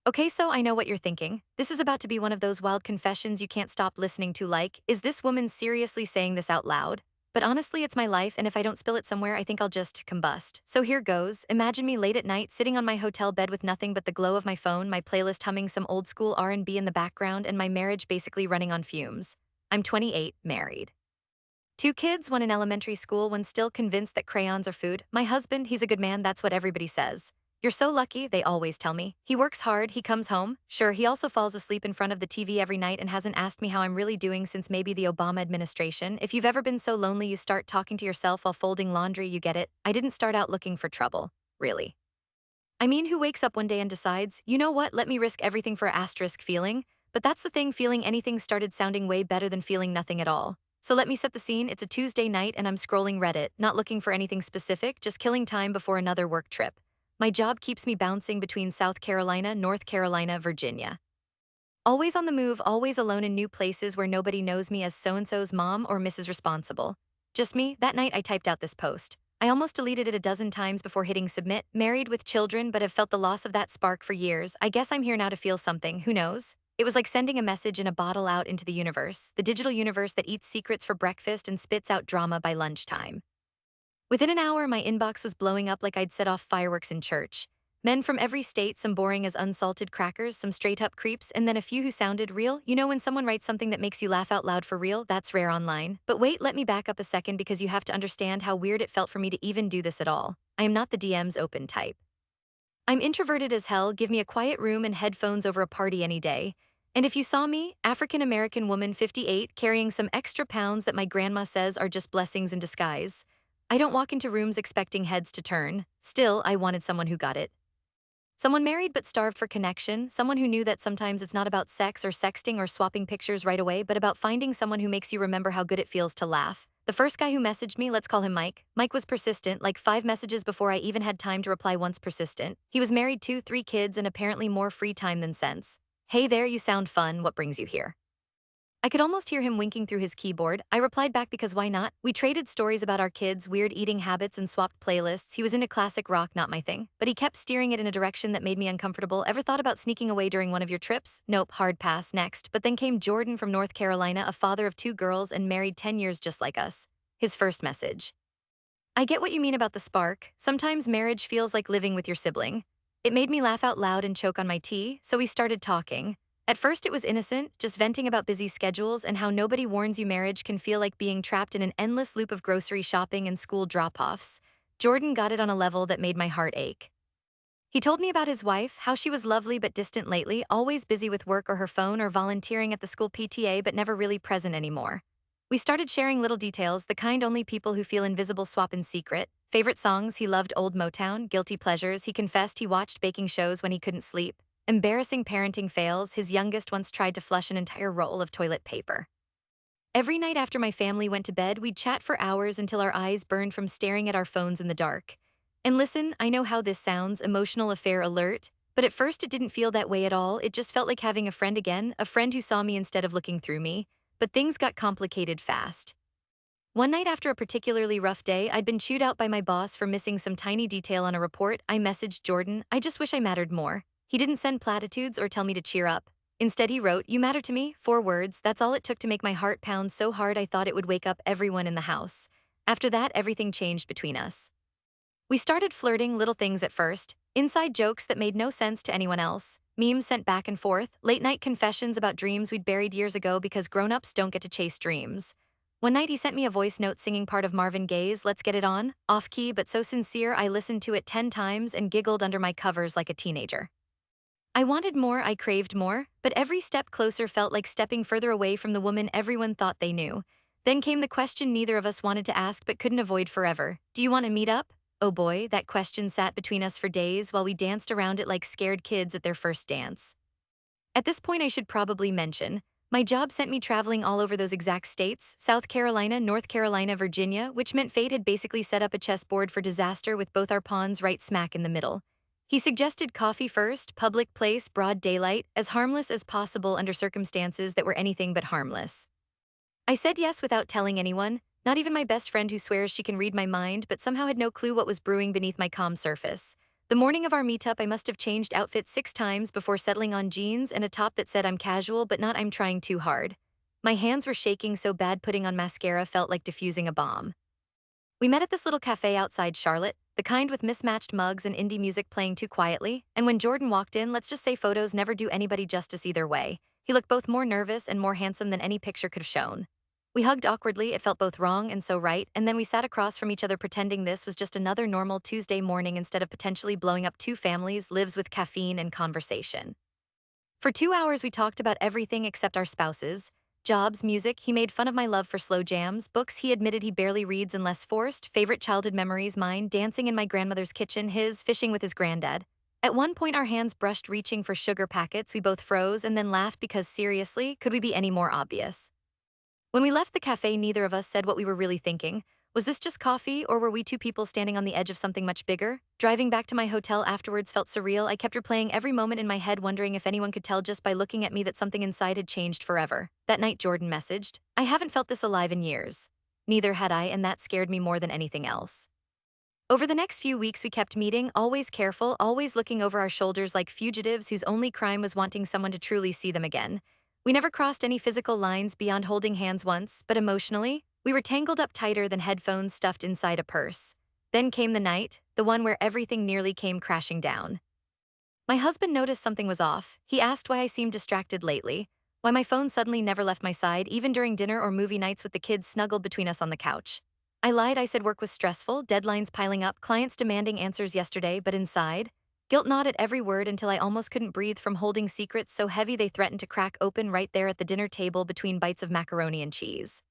Okay, so I know what you're thinking. This is about to be one of those wild confessions you can't stop listening to, like, is this woman seriously saying this out loud? But honestly, it's my life, and if I don't spill it somewhere, I think I'll just combust. So here goes. Imagine me late at night, sitting on my hotel bed with nothing but the glow of my phone, my playlist humming some old school R&B in the background, and my marriage basically running on fumes. I'm 28, married. Two kids, one in elementary school, one still convinced that crayons are food. My husband, he's a good man, that's what everybody says. You're so lucky, they always tell me. He works hard, he comes home. Sure, he also falls asleep in front of the TV every night and hasn't asked me how I'm really doing since maybe the Obama administration. If you've ever been so lonely you start talking to yourself while folding laundry, you get it. I didn't start out looking for trouble. Really. I mean, who wakes up one day and decides, you know what, let me risk everything for a asterisk feeling? But that's the thing, feeling anything started sounding way better than feeling nothing at all. So let me set the scene. It's a Tuesday night and I'm scrolling Reddit, not looking for anything specific, just killing time before another work trip. My job keeps me bouncing between South Carolina, North Carolina, Virginia. Always on the move, always alone in new places where nobody knows me as so-and-so's mom or Mrs. Responsible. Just me. That night I typed out this post. I almost deleted it a dozen times before hitting submit, married with children but have felt the loss of that spark for years. I guess I'm here now to feel something, who knows? It was like sending a message in a bottle out into the universe, the digital universe that eats secrets for breakfast and spits out drama by lunchtime. Within an hour, my inbox was blowing up like I'd set off fireworks in church. Men from every state, some boring as unsalted crackers, some straight-up creeps, and then a few who sounded real. You know when someone writes something that makes you laugh out loud for real? That's rare online. But wait, let me back up a second because you have to understand how weird it felt for me to even do this at all. I am not the DMs open type. I'm introverted as hell, give me a quiet room and headphones over a party any day. And if you saw me, African-American woman 58, carrying some extra pounds that my grandma says are just blessings in disguise. I don't walk into rooms expecting heads to turn. Still, I wanted someone who got it. Someone married but starved for connection, someone who knew that sometimes it's not about sex or sexting or swapping pictures right away, but about finding someone who makes you remember how good it feels to laugh. The first guy who messaged me, let's call him Mike. Mike was persistent, like 5 messages before I even had time to reply once persistent. He was married 3 kids and apparently more free time than sense. Hey there, you sound fun, what brings you here? I could almost hear him winking through his keyboard. I replied back because why not? We traded stories about our kids' weird eating habits and swapped playlists. He was into classic rock, not my thing. But he kept steering it in a direction that made me uncomfortable. Ever thought about sneaking away during one of your trips? Nope, hard pass, next. But then came Jordan from North Carolina, a father of 2 girls and married 10 years just like us. His first message. I get what you mean about the spark. Sometimes marriage feels like living with your sibling. It made me laugh out loud and choke on my tea, so we started talking. At first it was innocent, just venting about busy schedules and how nobody warns you marriage can feel like being trapped in an endless loop of grocery shopping and school drop-offs. Jordan got it on a level that made my heart ache. He told me about his wife, how she was lovely but distant lately, always busy with work or her phone or volunteering at the school PTA but never really present anymore. We started sharing little details, the kind only people who feel invisible swap in secret. Favorite songs, he loved old Motown. Guilty pleasures, he confessed he watched baking shows when he couldn't sleep. Embarrassing parenting fails, his youngest once tried to flush an entire roll of toilet paper. Every night after my family went to bed, we'd chat for hours until our eyes burned from staring at our phones in the dark. And listen, I know how this sounds, emotional affair alert, but at first it didn't feel that way at all. It just felt like having a friend again, a friend who saw me instead of looking through me. But things got complicated fast. One night after a particularly rough day, I'd been chewed out by my boss for missing some tiny detail on a report. I messaged Jordan, I just wish I mattered more. He didn't send platitudes or tell me to cheer up. Instead, he wrote, you matter to me, 4 words. That's all it took to make my heart pound so hard I thought it would wake up everyone in the house. After that, everything changed between us. We started flirting, little things at first, inside jokes that made no sense to anyone else, memes sent back and forth, late-night confessions about dreams we'd buried years ago because grown-ups don't get to chase dreams. One night he sent me a voice note singing part of Marvin Gaye's Let's Get It On, off-key but so sincere I listened to it 10 times and giggled under my covers like a teenager. I wanted more, I craved more, but every step closer felt like stepping further away from the woman everyone thought they knew. Then came the question neither of us wanted to ask but couldn't avoid forever. Do you want to meet up? Oh boy, that question sat between us for days while we danced around it like scared kids at their first dance. At this point I should probably mention, my job sent me traveling all over those exact states, South Carolina, North Carolina, Virginia, which meant fate had basically set up a chessboard for disaster with both our pawns right smack in the middle. He suggested coffee first, public place, broad daylight, as harmless as possible under circumstances that were anything but harmless. I said yes without telling anyone, not even my best friend who swears she can read my mind but somehow had no clue what was brewing beneath my calm surface. The morning of our meetup, I must have changed outfits 6 times before settling on jeans and a top that said I'm casual but not I'm trying too hard. My hands were shaking so bad putting on mascara felt like diffusing a bomb. We met at this little cafe outside Charlotte, the kind with mismatched mugs and indie music playing too quietly, and when Jordan walked in, let's just say photos never do anybody justice either way. He looked both more nervous and more handsome than any picture could have shown. We hugged awkwardly, it felt both wrong and so right, and then we sat across from each other pretending this was just another normal Tuesday morning instead of potentially blowing up two families, lives with caffeine and conversation. For 2 hours, we talked about everything except our spouses. Jobs, music, he made fun of my love for slow jams, books he admitted he barely reads unless forced, favorite childhood memories, mine, dancing in my grandmother's kitchen, his, fishing with his granddad. At one point, our hands brushed reaching for sugar packets, we both froze and then laughed because seriously, could we be any more obvious? When we left the cafe, neither of us said what we were really thinking. Was this just coffee, or were we two people standing on the edge of something much bigger? Driving back to my hotel afterwards felt surreal. I kept replaying every moment in my head, wondering if anyone could tell just by looking at me that something inside had changed forever. That night, Jordan messaged, "I haven't felt this alive in years." Neither had I, and that scared me more than anything else. Over the next few weeks, we kept meeting, always careful, always looking over our shoulders like fugitives whose only crime was wanting someone to truly see them again. We never crossed any physical lines beyond holding hands once, but emotionally, we were tangled up tighter than headphones stuffed inside a purse. Then came the night, the one where everything nearly came crashing down. My husband noticed something was off. He asked why I seemed distracted lately, why my phone suddenly never left my side, even during dinner or movie nights with the kids snuggled between us on the couch. I lied, I said work was stressful, deadlines piling up, clients demanding answers yesterday, but inside, guilt gnawed at every word until I almost couldn't breathe from holding secrets so heavy they threatened to crack open right there at the dinner table between bites of macaroni and cheese.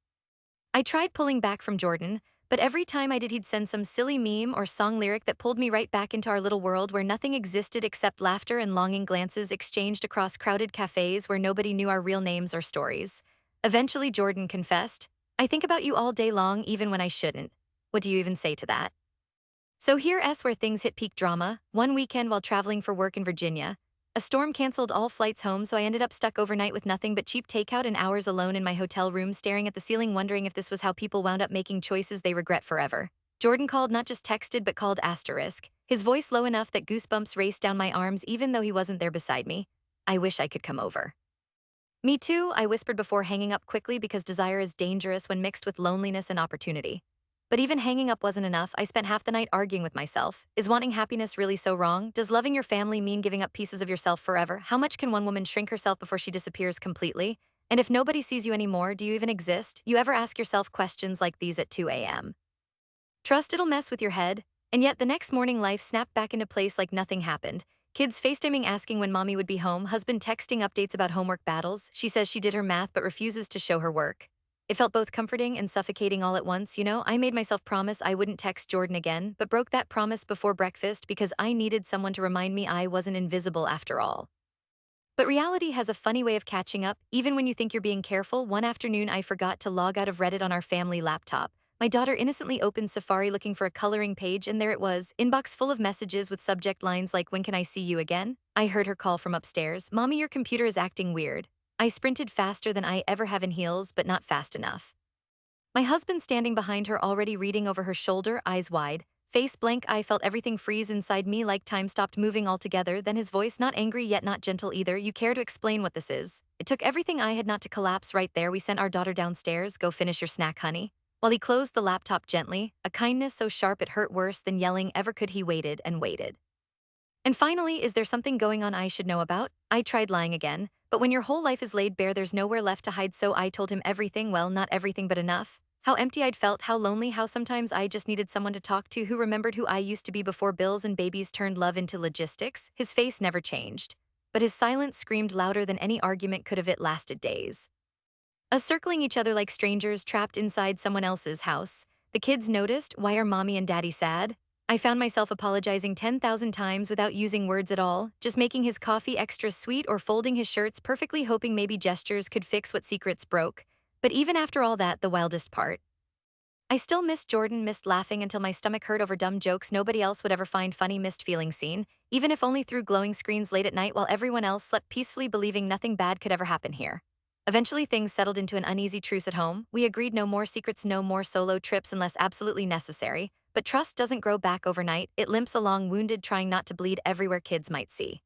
I tried pulling back from Jordan, but every time I did, he'd send some silly meme or song lyric that pulled me right back into our little world where nothing existed except laughter and longing glances exchanged across crowded cafes where nobody knew our real names or stories. Eventually, Jordan confessed, "I think about you all day long, even when I shouldn't." What do you even say to that? So here's where things hit peak drama. One weekend while traveling for work in Virginia, a storm canceled all flights home, so I ended up stuck overnight with nothing but cheap takeout and hours alone in my hotel room staring at the ceiling wondering if this was how people wound up making choices they regret forever. Jordan called, not just texted but called asterisk, his voice low enough that goosebumps raced down my arms even though he wasn't there beside me. "I wish I could come over." "Me too," I whispered before hanging up quickly because desire is dangerous when mixed with loneliness and opportunity. But even hanging up wasn't enough. I spent half the night arguing with myself. Is wanting happiness really so wrong? Does loving your family mean giving up pieces of yourself forever? How much can one woman shrink herself before she disappears completely? And if nobody sees you anymore, do you even exist? You ever ask yourself questions like these at 2 a.m.? Trust it'll mess with your head. And yet the next morning life snapped back into place like nothing happened. Kids FaceTiming asking when mommy would be home, husband texting updates about homework battles. She says she did her math but refuses to show her work. It felt both comforting and suffocating all at once, you know? I made myself promise I wouldn't text Jordan again, but broke that promise before breakfast because I needed someone to remind me I wasn't invisible after all. But reality has a funny way of catching up. Even when you think you're being careful, one afternoon I forgot to log out of Reddit on our family laptop. My daughter innocently opened Safari looking for a coloring page, and there it was, inbox full of messages with subject lines like, "When can I see you again?" I heard her call from upstairs, "Mommy, your computer is acting weird." I sprinted faster than I ever have in heels, but not fast enough. My husband standing behind her, already reading over her shoulder, eyes wide. Face blank, I felt everything freeze inside me like time stopped moving altogether, then his voice, not angry yet not gentle either, "You care to explain what this is?" It took everything I had not to collapse right there. "We sent our daughter downstairs. Go finish your snack, honey." While he closed the laptop gently, a kindness so sharp it hurt worse than yelling ever could, he waited and waited. And finally, "Is there something going on I should know about?" I tried lying again, but when your whole life is laid bare, there's nowhere left to hide, so I told him everything, well, not everything, but enough. How empty I'd felt, how lonely, how sometimes I just needed someone to talk to who remembered who I used to be before bills and babies turned love into logistics. His face never changed, but his silence screamed louder than any argument could have. It lasted days. Us circling each other like strangers trapped inside someone else's house. The kids noticed, "Why are mommy and daddy sad?" I found myself apologizing 10,000 times without using words at all, just making his coffee extra sweet or folding his shirts perfectly, hoping maybe gestures could fix what secrets broke. But even after all that, the wildest part, I still missed Jordan, missed laughing until my stomach hurt over dumb jokes nobody else would ever find funny, missed feeling seen, even if only through glowing screens late at night while everyone else slept peacefully believing nothing bad could ever happen here. Eventually things settled into an uneasy truce at home. We agreed no more secrets, no more solo trips unless absolutely necessary, but trust doesn't grow back overnight, it limps along wounded, trying not to bleed everywhere kids might see.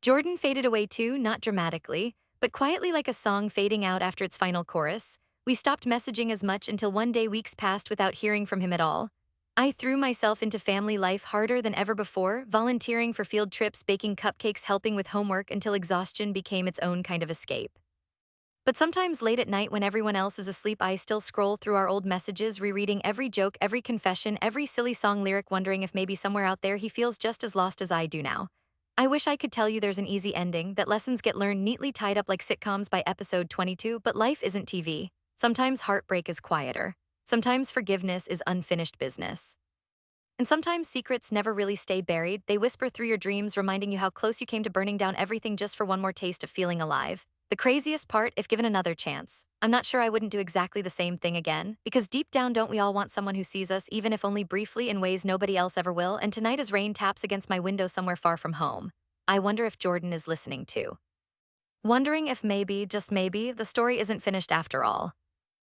Jordan faded away too, not dramatically, but quietly like a song fading out after its final chorus. We stopped messaging as much until one day weeks passed without hearing from him at all. I threw myself into family life harder than ever before, volunteering for field trips, baking cupcakes, helping with homework until exhaustion became its own kind of escape. But sometimes late at night when everyone else is asleep, I still scroll through our old messages, rereading every joke, every confession, every silly song lyric, wondering if maybe somewhere out there he feels just as lost as I do now. I wish I could tell you there's an easy ending, that lessons get learned neatly tied up like sitcoms by episode 22, but life isn't TV. Sometimes heartbreak is quieter. Sometimes forgiveness is unfinished business. And sometimes secrets never really stay buried. They whisper through your dreams, reminding you how close you came to burning down everything just for one more taste of feeling alive. The craziest part, if given another chance, I'm not sure I wouldn't do exactly the same thing again, because deep down, don't we all want someone who sees us, even if only briefly, in ways nobody else ever will? And tonight, as rain taps against my window somewhere far from home, I wonder if Jordan is listening too. Wondering if maybe, just maybe, the story isn't finished after all.